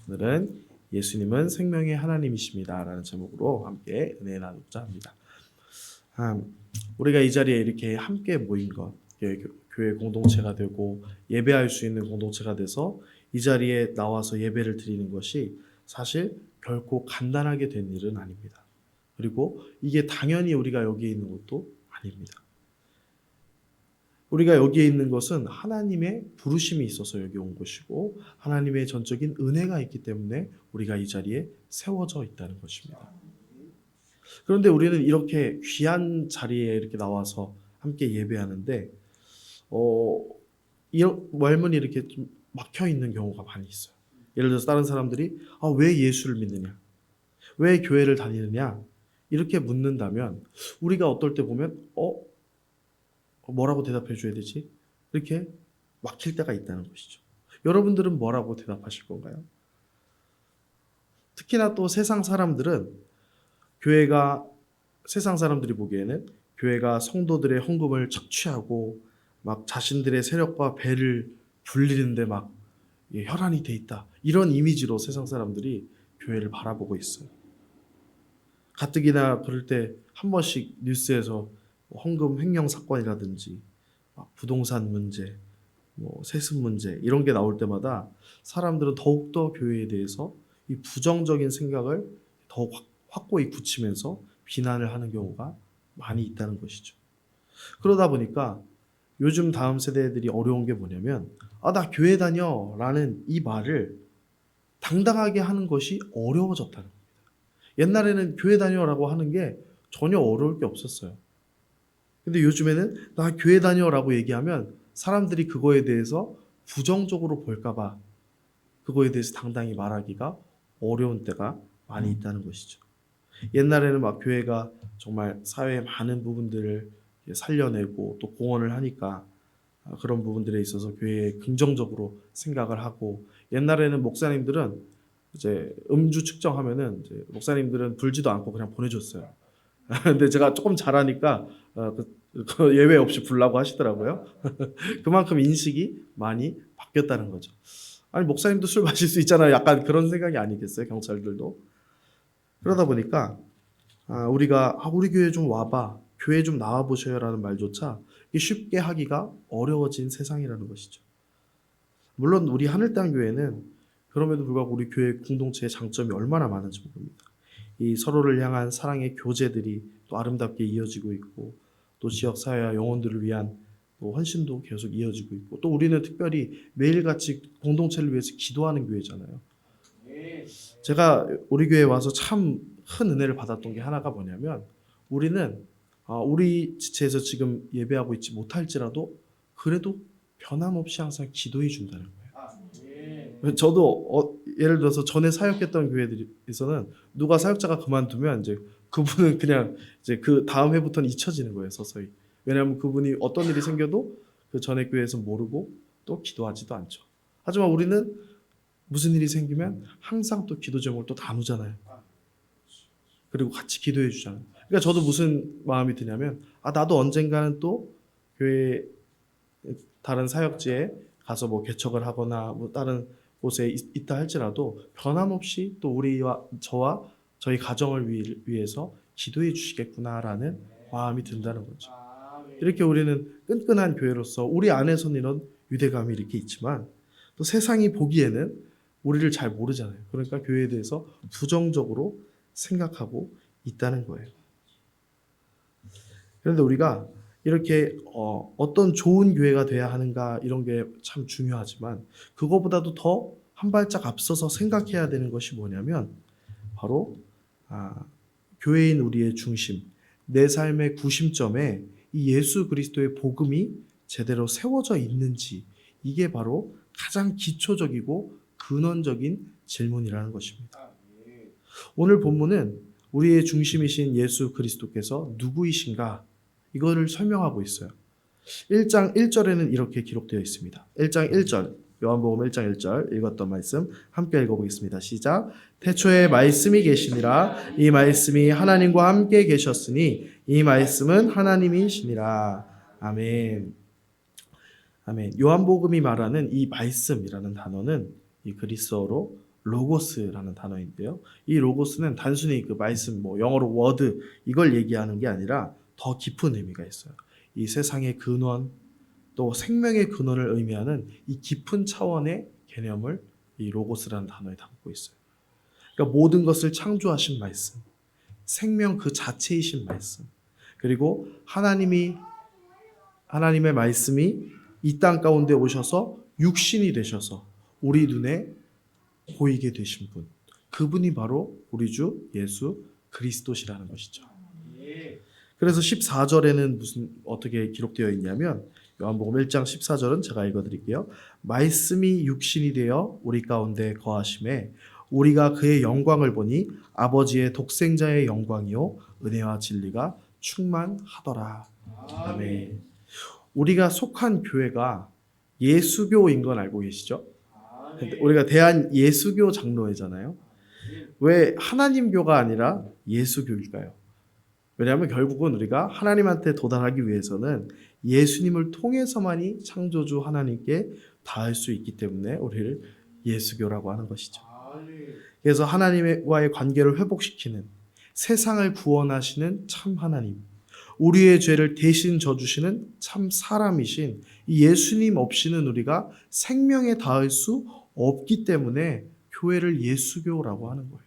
오늘은 예수님은 생명의 하나님이십니다 라는 제목으로 함께 은혜 나누고자 합니다. 우리가 이 자리에 이렇게 함께 모인 것, 교회 공동체가 되고 예배할 수 있는 공동체가 돼서 이 자리에 나와서 예배를 드리는 것이 사실 결코 간단하게 된 일은 아닙니다. 그리고 이게 당연히 우리가 여기에 있는 것도 아닙니다. 우리가 여기에 있는 것은 하나님의 부르심이 있어서 여기 온 것이고 하나님의 전적인 은혜가 있기 때문에 우리가 이 자리에 세워져 있다는 것입니다. 그런데 우리는 이렇게 귀한 자리에 이렇게 나와서 함께 예배하는데 이 말문이 이렇게 좀 막혀 있는 경우가 많이 있어요. 예를 들어서 다른 사람들이 왜 예수를 믿느냐? 왜 교회를 다니느냐? 이렇게 묻는다면 우리가 어떨 때 보면 뭐라고 대답해 줘야 되지? 이렇게 막힐 때가 있다는 것이죠. 여러분들은 뭐라고 대답하실 건가요? 특히나 또 세상 사람들은 세상 사람들이 보기에는 교회가 성도들의 헌금을 착취하고 막 자신들의 세력과 배를 불리는데 막 혈안이 돼 있다. 이런 이미지로 세상 사람들이 교회를 바라보고 있어요. 가뜩이나 그럴 때 한 번씩 뉴스에서 헌금 횡령 사건이라든지 부동산 문제, 세습 문제 이런 게 나올 때마다 사람들은 더욱더 교회에 대해서 이 부정적인 생각을 더욱 확고히 굳히면서 비난을 하는 경우가 많이 있다는 것이죠. 그러다 보니까 요즘 다음 세대들이 어려운 게 뭐냐면 나 교회 다녀 라는 이 말을 당당하게 하는 것이 어려워졌다는 겁니다. 옛날에는 교회 다녀라고 하는 게 전혀 어려울 게 없었어요. 근데 요즘에는 나 교회 다녀라고 얘기하면 사람들이 그거에 대해서 부정적으로 볼까봐 그거에 대해서 당당히 말하기가 어려운 때가 많이 있다는 것이죠. 옛날에는 막 교회가 정말 사회의 많은 부분들을 살려내고 또 공헌을 하니까 그런 부분들에 있어서 교회에 긍정적으로 생각을 하고 옛날에는 목사님들은 이제 음주 측정하면은 이제 목사님들은 불지도 않고 그냥 보내줬어요. 근데 제가 조금 잘하니까 그 예외 없이 불라고 하시더라고요. 그만큼 인식이 많이 바뀌었다는 거죠. 아니 목사님도 술 마실 수 있잖아요. 약간 그런 생각이 아니겠어요? 경찰들도. 그러다 보니까 우리가 우리 교회 좀 와봐, 교회 좀 나와 보셔요라는 말조차 쉽게 하기가 어려워진 세상이라는 것이죠. 물론 우리 하늘땅 교회는 그럼에도 불구하고 우리 교회 공동체의 장점이 얼마나 많은지 모릅니다. 이 서로를 향한 사랑의 교제들이 또 아름답게 이어지고 있고 또 지역 사회와 영혼들을 위한 또 헌신도 계속 이어지고 있고 또 우리는 특별히 매일같이 공동체를 위해서 기도하는 교회잖아요. 제가 우리 교회에 와서 참 큰 은혜를 받았던 게 하나가 뭐냐면 우리는 우리 지체에서 지금 예배하고 있지 못할지라도 그래도 변함없이 항상 기도해 준다는 거예요. 저도 예를 들어서 전에 사역했던 교회들에서는 누가 사역자가 그만두면 이제 그분은 그냥 이제 그 다음 해부터는 잊혀지는 거예요, 서서히. 왜냐하면 그분이 어떤 일이 생겨도 그 전에 교회에서 모르고 또 기도하지도 않죠. 하지만 우리는 무슨 일이 생기면 항상 또 기도 제목을 또 나누잖아요. 그리고 같이 기도해 주잖아요. 그러니까 저도 무슨 마음이 드냐면 나도 언젠가는 또 교회 다른 사역지에 가서 뭐 개척을 하거나 뭐 다른 곳에 있다 할지라도 변함없이 또 저와 저희 가정을 위해서 기도해 주시겠구나라는 마음이 든다는 거죠. 이렇게 우리는 끈끈한 교회로서 우리 안에서는 이런 유대감이 이렇게 있지만 또 세상이 보기에는 우리를 잘 모르잖아요. 그러니까 교회에 대해서 부정적으로 생각하고 있다는 거예요. 그런데 우리가 이렇게 어떤 좋은 교회가 돼야 하는가 이런 게 참 중요하지만 그거보다도 더 한 발짝 앞서서 생각해야 되는 것이 뭐냐면 바로 교회인 우리의 중심, 내 삶의 구심점에 이 예수 그리스도의 복음이 제대로 세워져 있는지 이게 바로 가장 기초적이고 근원적인 질문이라는 것입니다. 오늘 본문은 우리의 중심이신 예수 그리스도께서 누구이신가 이거를 설명하고 있어요. 1장 1절에는 이렇게 기록되어 있습니다. 1장 1절 요한복음 1장 1절 읽었던 말씀 함께 읽어보겠습니다. 시작. 태초에 말씀이 계시니라 이 말씀이 하나님과 함께 계셨으니 이 말씀은 하나님이시니라. 아멘. 아멘. 요한복음이 말하는 이 말씀이라는 단어는 이 그리스어로 로고스라는 단어인데요. 이 로고스는 단순히 그 말씀, 영어로 워드 이걸 얘기하는 게 아니라 더 깊은 의미가 있어요. 이 세상의 근원, 또 생명의 근원을 의미하는 이 깊은 차원의 개념을 이 로고스라는 단어에 담고 있어요. 그러니까 모든 것을 창조하신 말씀, 생명 그 자체이신 말씀, 그리고 하나님의 말씀이 이 땅 가운데 오셔서 육신이 되셔서 우리 눈에 보이게 되신 분, 그분이 바로 우리 주 예수 그리스도시라는 것이죠. 그래서 14절에는 어떻게 기록되어 있냐면, 요한복음 1장 14절은 제가 읽어드릴게요. 말씀이 육신이 되어 우리 가운데 거하심에 우리가 그의 영광을 보니 아버지의 독생자의 영광이요 은혜와 진리가 충만하더라. 아멘. 우리가 속한 교회가 예수교인 건 알고 계시죠? 우리가 대한 예수교 장로회잖아요. 왜 하나님교가 아니라 예수교일까요? 왜냐하면 결국은 우리가 하나님한테 도달하기 위해서는 예수님을 통해서만이 창조주 하나님께 닿을 수 있기 때문에 우리를 예수교라고 하는 것이죠. 그래서 하나님과의 관계를 회복시키는, 세상을 구원하시는 참 하나님, 우리의 죄를 대신 져주시는 참 사람이신 이 예수님 없이는 우리가 생명에 닿을 수 없기 때문에 교회를 예수교라고 하는 거예요.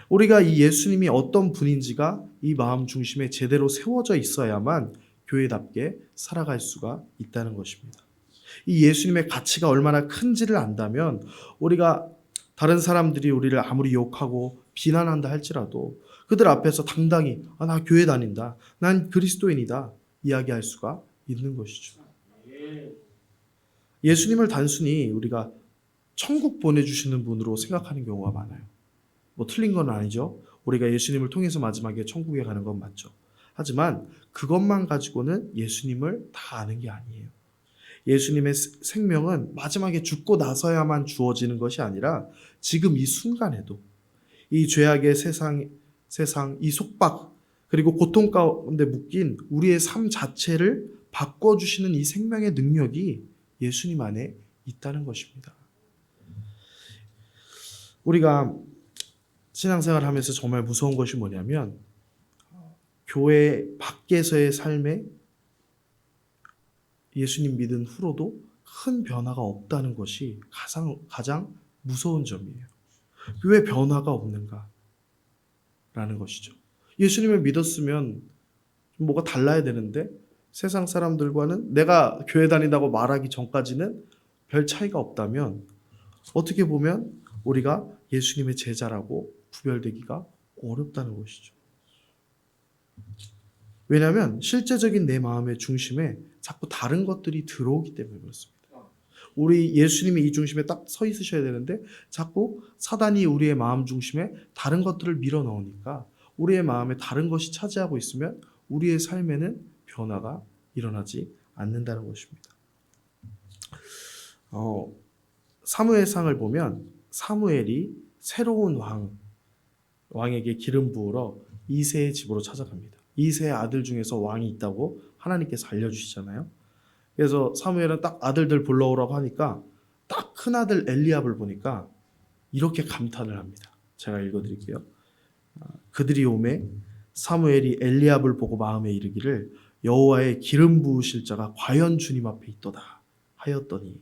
우리가 이 예수님이 어떤 분인지가 이 마음 중심에 제대로 세워져 있어야만 교회답게 살아갈 수가 있다는 것입니다. 이 예수님의 가치가 얼마나 큰지를 안다면 우리가 다른 사람들이 우리를 아무리 욕하고 비난한다 할지라도 그들 앞에서 당당히 나 교회 다닌다, 난 그리스도인이다 이야기할 수가 있는 것이죠. 예수님을 단순히 우리가 천국 보내주시는 분으로 생각하는 경우가 많아요. 틀린 건 아니죠. 우리가 예수님을 통해서 마지막에 천국에 가는 건 맞죠. 하지만 그것만 가지고는 예수님을 다 아는 게 아니에요. 예수님의 생명은 마지막에 죽고 나서야만 주어지는 것이 아니라 지금 이 순간에도 이 죄악의 세상, 이 속박, 그리고 고통 가운데 묶인 우리의 삶 자체를 바꿔주시는 이 생명의 능력이 예수님 안에 있다는 것입니다. 우리가 신앙생활을 하면서 정말 무서운 것이 뭐냐면 교회 밖에서의 삶에 예수님 믿은 후로도 큰 변화가 없다는 것이 가장 무서운 점이에요. 왜 변화가 없는가? 라는 것이죠. 예수님을 믿었으면 뭐가 달라야 되는데 세상 사람들과는 내가 교회 다닌다고 말하기 전까지는 별 차이가 없다면 어떻게 보면 우리가 예수님의 제자라고 구별되기가 어렵다는 것이죠. 왜냐하면 실제적인 내 마음의 중심에 자꾸 다른 것들이 들어오기 때문에 그렇습니다. 우리 예수님이 이 중심에 딱 서 있으셔야 되는데 자꾸 사단이 우리의 마음 중심에 다른 것들을 밀어넣으니까 우리의 마음에 다른 것이 차지하고 있으면 우리의 삶에는 변화가 일어나지 않는다는 것입니다. 사무엘상을 보면 사무엘이 새로운 왕에게 기름 부으러 이새의 집으로 찾아갑니다. 이새의 아들 중에서 왕이 있다고 하나님께서 알려주시잖아요. 그래서 사무엘은 딱 아들들 불러오라고 하니까 딱 큰아들 엘리압을 보니까 이렇게 감탄을 합니다. 제가 읽어드릴게요. 그들이 오매 사무엘이 엘리압을 보고 마음에 이르기를 여호와의 기름 부으실 자가 과연 주님 앞에 있도다 하였더니,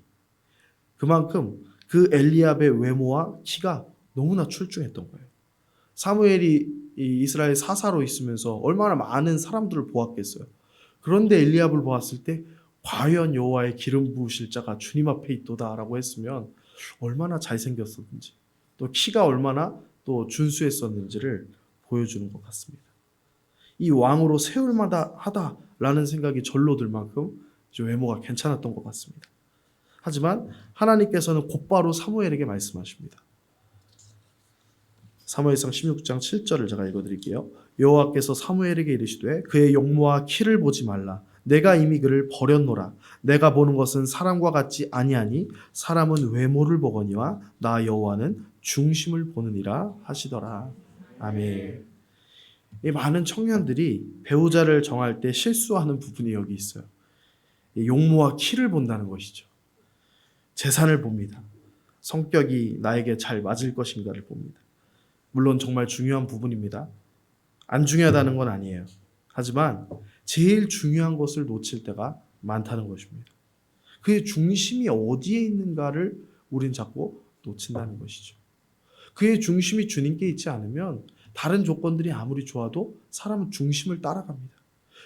그만큼 그 엘리압의 외모와 키가 너무나 출중했던 거예요. 사무엘이 이스라엘 사사로 있으면서 얼마나 많은 사람들을 보았겠어요. 그런데 엘리압을 보았을 때 과연 여호와의 기름 부으실 자가 주님 앞에 있도다라고 했으면 얼마나 잘생겼었는지, 또 키가 얼마나 또 준수했었는지를 보여주는 것 같습니다. 이 왕으로 세울만하다 하다라는 생각이 절로 들 만큼 외모가 괜찮았던 것 같습니다. 하지만 하나님께서는 곧바로 사무엘에게 말씀하십니다. 사무엘상 16장 7절을 제가 읽어드릴게요. 여호와께서 사무엘에게 이르시되 그의 용모와 키를 보지 말라. 내가 이미 그를 버렸노라. 내가 보는 것은 사람과 같지 아니하니 사람은 외모를 보거니와 나 여호와는 중심을 보느니라 하시더라. 아멘. 이 많은 청년들이 배우자를 정할 때 실수하는 부분이 여기 있어요. 용모와 키를 본다는 것이죠. 재산을 봅니다. 성격이 나에게 잘 맞을 것인가를 봅니다. 물론 정말 중요한 부분입니다. 안 중요하다는 건 아니에요. 하지만 제일 중요한 것을 놓칠 때가 많다는 것입니다. 그의 중심이 어디에 있는가를 우린 자꾸 놓친다는 것이죠. 그의 중심이 주님께 있지 않으면 다른 조건들이 아무리 좋아도 사람은 중심을 따라갑니다.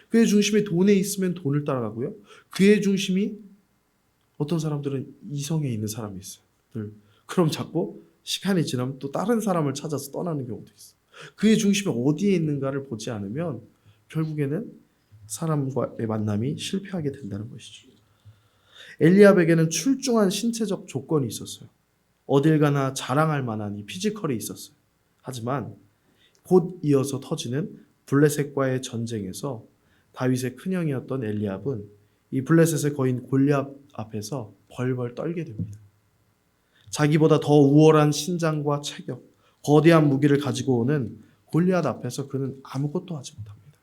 그의 중심이 돈에 있으면 돈을 따라가고요. 그의 중심이 어떤 사람들은 이성에 있는 사람이 있어요. 그럼 자꾸 시간이 지나면 또 다른 사람을 찾아서 떠나는 경우도 있어요. 그의 중심이 어디에 있는가를 보지 않으면 결국에는 사람과의 만남이 실패하게 된다는 것이죠. 엘리압에게는 출중한 신체적 조건이 있었어요. 어딜 가나 자랑할 만한 이 피지컬이 있었어요. 하지만 곧 이어서 터지는 블레셋과의 전쟁에서 다윗의 큰형이었던 엘리압은 이 블레셋의 거인 골리앗 앞에서 벌벌 떨게 됩니다. 자기보다 더 우월한 신장과 체격, 거대한 무기를 가지고 오는 골리앗 앞에서 그는 아무것도 하지 못합니다.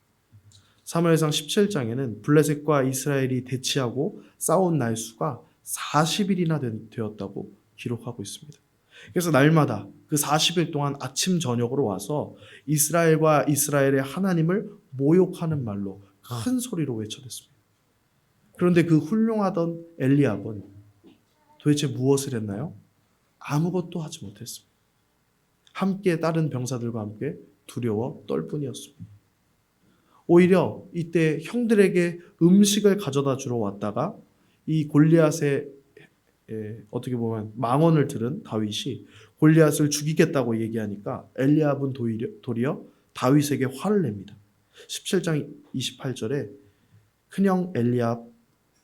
사무엘상 17장에는 블레셋과 이스라엘이 대치하고 싸운 날수가 40일이나 되었다고 기록하고 있습니다. 그래서 날마다 그 40일 동안 아침 저녁으로 와서 이스라엘과 이스라엘의 하나님을 모욕하는 말로 큰 소리로 외쳐댔습니다. 그런데 그 훌륭하던 엘리압은 도대체 무엇을 했나요? 아무것도 하지 못했습니다. 함께 다른 병사들과 함께 두려워 떨 뿐이었습니다. 오히려 이때 형들에게 음식을 가져다 주러 왔다가 이 골리앗의 어떻게 보면 망언을 들은 다윗이 골리앗을 죽이겠다고 얘기하니까 엘리압은 도리어 다윗에게 화를 냅니다. 17장 28절에 큰형 엘리압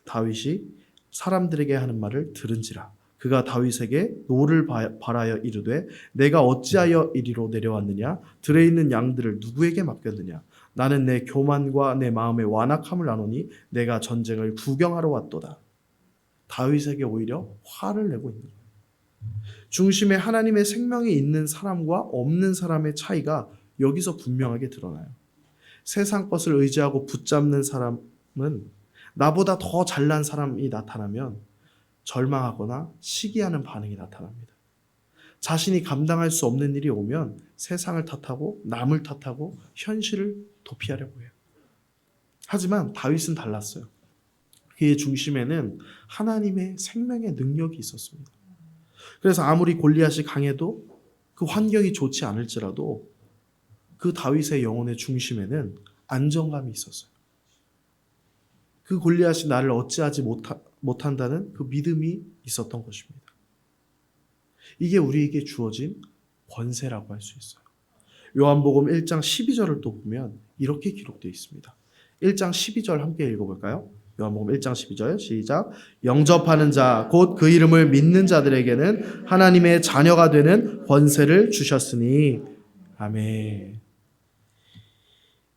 다윗이 사람들에게 하는 말을 들은지라 그가 다윗에게 노를 바라여 이르되 내가 어찌하여 이리로 내려왔느냐 들에 있는 양들을 누구에게 맡겼느냐 나는 내 교만과 내 마음의 완악함을 아노니 내가 전쟁을 구경하러 왔도다. 다윗에게 오히려 화를 내고 있는 거예요. 중심에 하나님의 생명이 있는 사람과 없는 사람의 차이가 여기서 분명하게 드러나요. 세상 것을 의지하고 붙잡는 사람은 나보다 더 잘난 사람이 나타나면 절망하거나 시기하는 반응이 나타납니다. 자신이 감당할 수 없는 일이 오면 세상을 탓하고 남을 탓하고 현실을 도피하려고 해요. 하지만 다윗은 달랐어요. 그의 중심에는 하나님의 생명의 능력이 있었습니다. 그래서 아무리 골리앗이 강해도 그 환경이 좋지 않을지라도 그 다윗의 영혼의 중심에는 안정감이 있었어요. 그 골리앗이 나를 어찌하지 못한다는 그 믿음이 있었던 것입니다. 이게 우리에게 주어진 권세라고 할 수 있어요. 요한복음 1장 12절을 또 보면 이렇게 기록되어 있습니다. 1장 12절 함께 읽어볼까요? 요한복음 1장 12절 시작. 영접하는 자 곧 그 이름을 믿는 자들에게는 하나님의 자녀가 되는 권세를 주셨으니 아멘.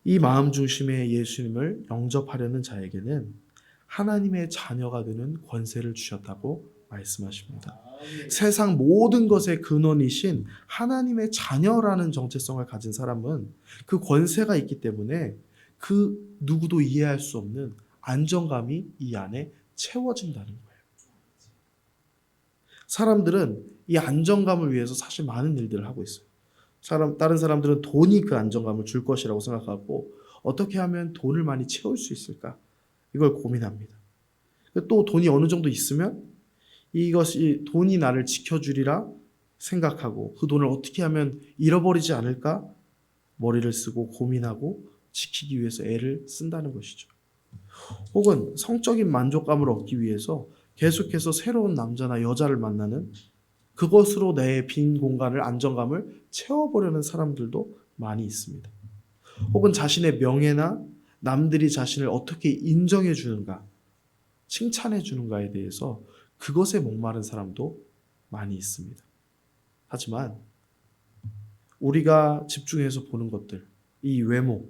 이 마음 중심의 예수님을 영접하려는 자에게는 하나님의 자녀가 되는 권세를 주셨다고 말씀하십니다. 세상 모든 것의 근원이신 하나님의 자녀라는 정체성을 가진 사람은 그 권세가 있기 때문에 그 누구도 이해할 수 없는 안정감이 이 안에 채워진다는 거예요. 사람들은 이 안정감을 위해서 사실 많은 일들을 하고 있어요. 다른 사람들은 돈이 그 안정감을 줄 것이라고 생각하고 어떻게 하면 돈을 많이 채울 수 있을까? 이걸 고민합니다. 또 돈이 어느 정도 있으면 이것이 돈이 나를 지켜주리라 생각하고 그 돈을 어떻게 하면 잃어버리지 않을까? 머리를 쓰고 고민하고 지키기 위해서 애를 쓴다는 것이죠. 혹은 성적인 만족감을 얻기 위해서 계속해서 새로운 남자나 여자를 만나는 그것으로 내 빈 공간을 안정감을 채워보려는 사람들도 많이 있습니다. 혹은 자신의 명예나 남들이 자신을 어떻게 인정해 주는가, 칭찬해 주는가에 대해서 그것에 목마른 사람도 많이 있습니다. 하지만 우리가 집중해서 보는 것들, 이 외모,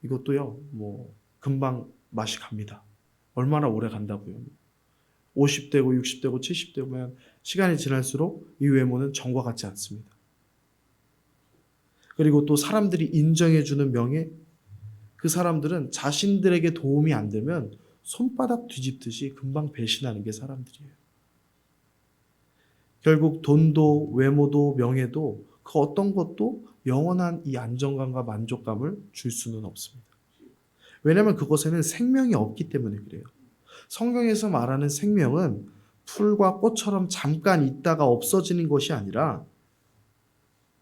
이것도요, 금방 맛이 갑니다. 얼마나 오래 간다고요. 50대고 60대고 70대면 시간이 지날수록 이 외모는 전과 같지 않습니다. 그리고 또 사람들이 인정해주는 명예, 그 사람들은 자신들에게 도움이 안 되면 손바닥 뒤집듯이 금방 배신하는 게 사람들이에요. 결국 돈도 외모도 명예도 그 어떤 것도 영원한 이 안정감과 만족감을 줄 수는 없습니다. 왜냐하면 그것에는 생명이 없기 때문에 그래요. 성경에서 말하는 생명은 풀과 꽃처럼 잠깐 있다가 없어지는 것이 아니라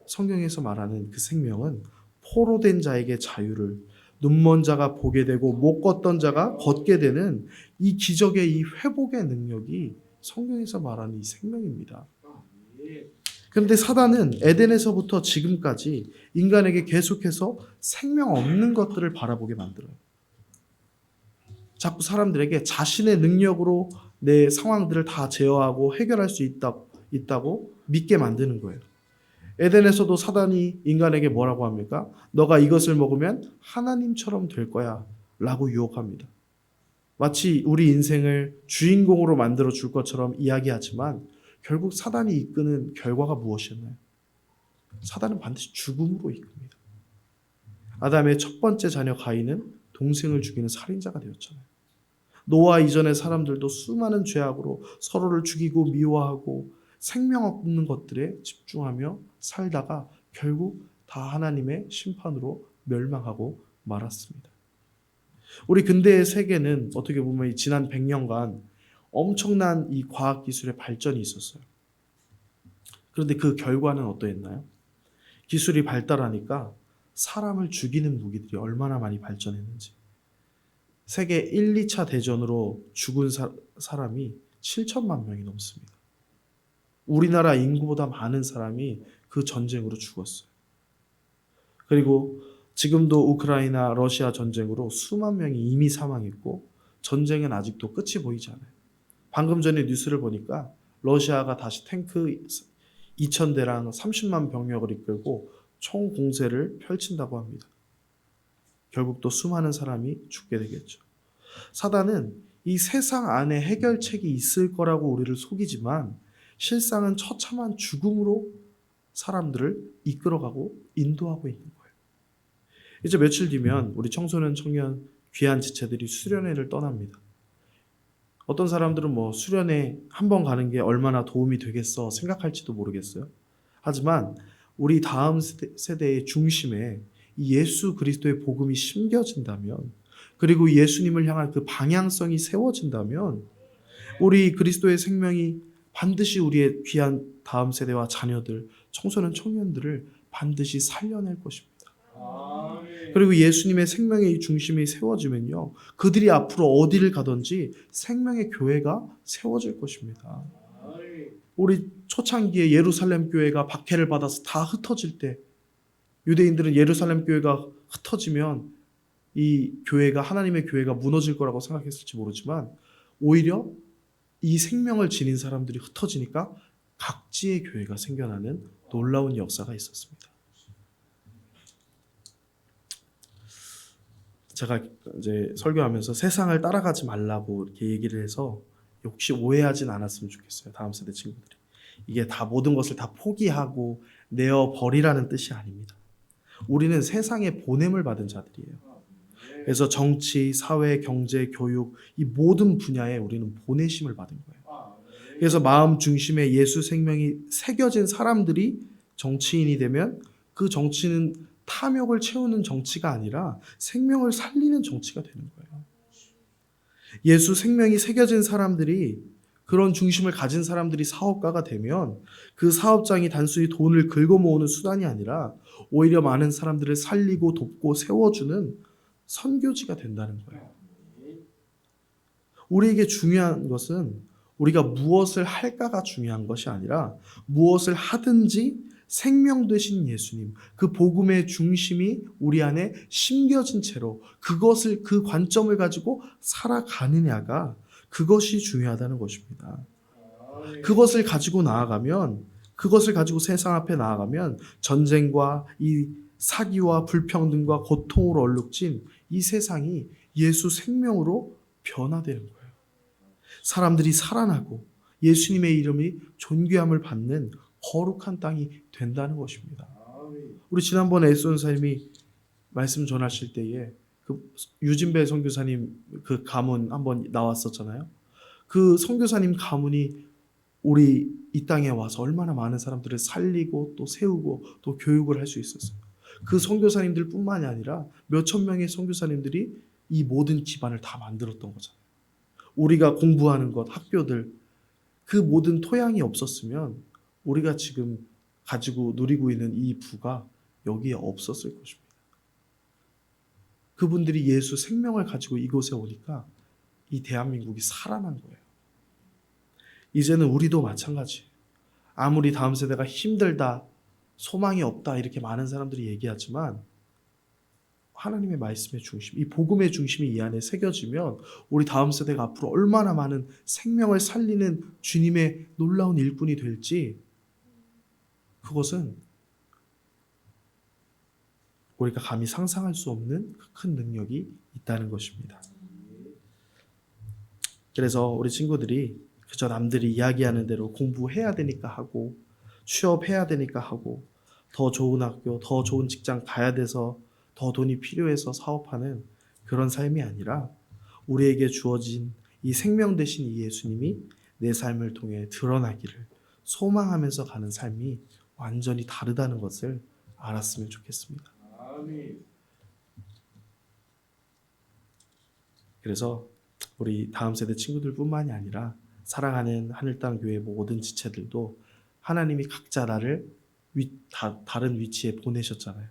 성경에서 말하는 그 생명은 포로된 자에게 자유를, 눈먼 자가 보게 되고 못 걷던 자가 걷게 되는 이 기적의 이 회복의 능력이 성경에서 말하는 이 생명입니다. 그런데 사단은 에덴에서부터 지금까지 인간에게 계속해서 생명 없는 것들을 바라보게 만들어요. 자꾸 사람들에게 자신의 능력으로 내 상황들을 다 제어하고 해결할 수 있다고 믿게 만드는 거예요. 에덴에서도 사단이 인간에게 뭐라고 합니까? 너가 이것을 먹으면 하나님처럼 될 거야 라고 유혹합니다. 마치 우리 인생을 주인공으로 만들어 줄 것처럼 이야기하지만 결국 사단이 이끄는 결과가 무엇이었나요? 사단은 반드시 죽음으로 이끕니다. 아담의 첫 번째 자녀 가인은 동생을 죽이는 살인자가 되었잖아요. 노아 이전의 사람들도 수많은 죄악으로 서로를 죽이고 미워하고 생명 없는 것들에 집중하며 살다가 결국 다 하나님의 심판으로 멸망하고 말았습니다. 우리 근대의 세계는 어떻게 보면 지난 100년간 엄청난 이 과학기술의 발전이 있었어요. 그런데 그 결과는 어떠했나요? 기술이 발달하니까 사람을 죽이는 무기들이 얼마나 많이 발전했는지. 세계 1, 2차 대전으로 죽은 사람이 7천만 명이 넘습니다. 우리나라 인구보다 많은 사람이 그 전쟁으로 죽었어요. 그리고 지금도 우크라이나, 러시아 전쟁으로 수만 명이 이미 사망했고 전쟁은 아직도 끝이 보이지 않아요. 방금 전에 뉴스를 보니까 러시아가 다시 탱크 2,000대랑 30만 병력을 이끌고 총공세를 펼친다고 합니다. 결국 또 수많은 사람이 죽게 되겠죠. 사단은 이 세상 안에 해결책이 있을 거라고 우리를 속이지만 실상은 처참한 죽음으로 사람들을 이끌어가고 인도하고 있는 거예요. 이제 며칠 뒤면 우리 청소년 청년 귀한 지체들이 수련회를 떠납니다. 어떤 사람들은 수련회 한 번 가는 게 얼마나 도움이 되겠어 생각할지도 모르겠어요. 하지만 우리 다음 세대의 중심에 예수 그리스도의 복음이 심겨진다면, 그리고 예수님을 향한 그 방향성이 세워진다면 우리 그리스도의 생명이 반드시 우리의 귀한 다음 세대와 자녀들, 청소년 청년들을 반드시 살려낼 것입니다. 그리고 예수님의 생명의 중심이 세워지면요, 그들이 앞으로 어디를 가든지 생명의 교회가 세워질 것입니다. 우리 초창기에 예루살렘 교회가 박해를 받아서 다 흩어질 때 유대인들은 예루살렘 교회가 흩어지면 이 교회가, 하나님의 교회가 무너질 거라고 생각했을지 모르지만 오히려 이 생명을 지닌 사람들이 흩어지니까 각지의 교회가 생겨나는 놀라운 역사가 있었습니다. 제가 이제 설교하면서 세상을 따라가지 말라고 이렇게 얘기를 해서 혹시 오해하진 않았으면 좋겠어요. 다음 세대 친구들이. 이게 다 모든 것을 다 포기하고 내어 버리라는 뜻이 아닙니다. 우리는 세상에 보냄을 받은 자들이에요. 그래서 정치, 사회, 경제, 교육 이 모든 분야에 우리는 보내심을 받은 거예요. 그래서 마음 중심에 예수 생명이 새겨진 사람들이 정치인이 되면 그 정치는 탐욕을 채우는 정치가 아니라 생명을 살리는 정치가 되는 거예요. 예수 생명이 새겨진 사람들이, 그런 중심을 가진 사람들이 사업가가 되면 그 사업장이 단순히 돈을 긁어 모으는 수단이 아니라 오히려 많은 사람들을 살리고 돕고 세워주는 선교지가 된다는 거예요. 우리에게 중요한 것은 우리가 무엇을 할까가 중요한 것이 아니라 무엇을 하든지 생명 되신 예수님, 그 복음의 중심이 우리 안에 심겨진 채로 그것을, 그 관점을 가지고 살아가느냐가, 그것이 중요하다는 것입니다. 그것을 가지고 나아가면, 그것을 가지고 세상 앞에 나아가면 전쟁과 이 사기와 불평등과 고통으로 얼룩진 이 세상이 예수 생명으로 변화되는 거예요. 사람들이 살아나고 예수님의 이름이 존귀함을 받는 거룩한 땅이 된다는 것입니다. 우리 지난번에 에스온사님이 말씀 전하실 때에 그 유진배 선교사님 그 가문 한번 나왔었잖아요. 그 선교사님 가문이 우리 이 땅에 와서 얼마나 많은 사람들을 살리고 또 세우고 또 교육을 할 수 있었어요. 그 선교사님들뿐만이 아니라 몇천 명의 선교사님들이 이 모든 기반을 다 만들었던 거잖아요. 우리가 공부하는 것, 학교들, 그 모든 토양이 없었으면 우리가 지금 가지고 누리고 있는 이 부가 여기에 없었을 것입니다. 그분들이 예수 생명을 가지고 이곳에 오니까 이 대한민국이 살아난 거예요. 이제는 우리도 마찬가지예요. 아무리 다음 세대가 힘들다, 소망이 없다 이렇게 많은 사람들이 얘기하지만 하나님의 말씀의 중심, 이 복음의 중심이 이 안에 새겨지면 우리 다음 세대가 앞으로 얼마나 많은 생명을 살리는 주님의 놀라운 일꾼이 될지, 그것은 우리가 감히 상상할 수 없는 큰 능력이 있다는 것입니다. 그래서 우리 친구들이 그저 남들이 이야기하는 대로 공부해야 되니까 하고 취업해야 되니까 하고 더 좋은 학교, 더 좋은 직장 가야 돼서 더 돈이 필요해서 사업하는 그런 삶이 아니라 우리에게 주어진 이 생명 되신 이 예수님이 내 삶을 통해 드러나기를 소망하면서 가는 삶이 완전히 다르다는 것을 알았으면 좋겠습니다. 그래서 우리 다음 세대 친구들뿐만이 아니라 사랑하는 하늘땅 교회 모든 지체들도 하나님이 각자 나를 다른 위치에 보내셨잖아요.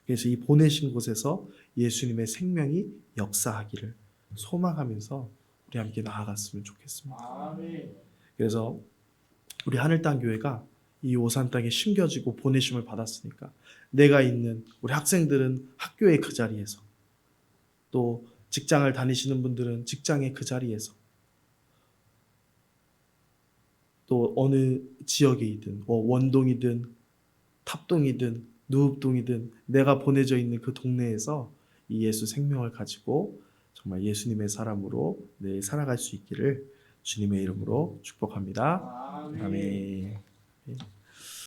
그래서 이 보내신 곳에서 예수님의 생명이 역사하기를 소망하면서 우리 함께 나아갔으면 좋겠습니다. 그래서 우리 하늘땅 교회가 이 오산 땅에 심겨지고 보내심을 받았으니까 내가 있는 우리 학생들은 학교의 그 자리에서, 또 직장을 다니시는 분들은 직장의 그 자리에서, 또 어느 지역이든 원동이든 탑동이든 누읍동이든 내가 보내져 있는 그 동네에서 이 예수 생명을 가지고 정말 예수님의 사람으로 늘 살아갈 수 있기를 주님의 이름으로 축복합니다. 아멘.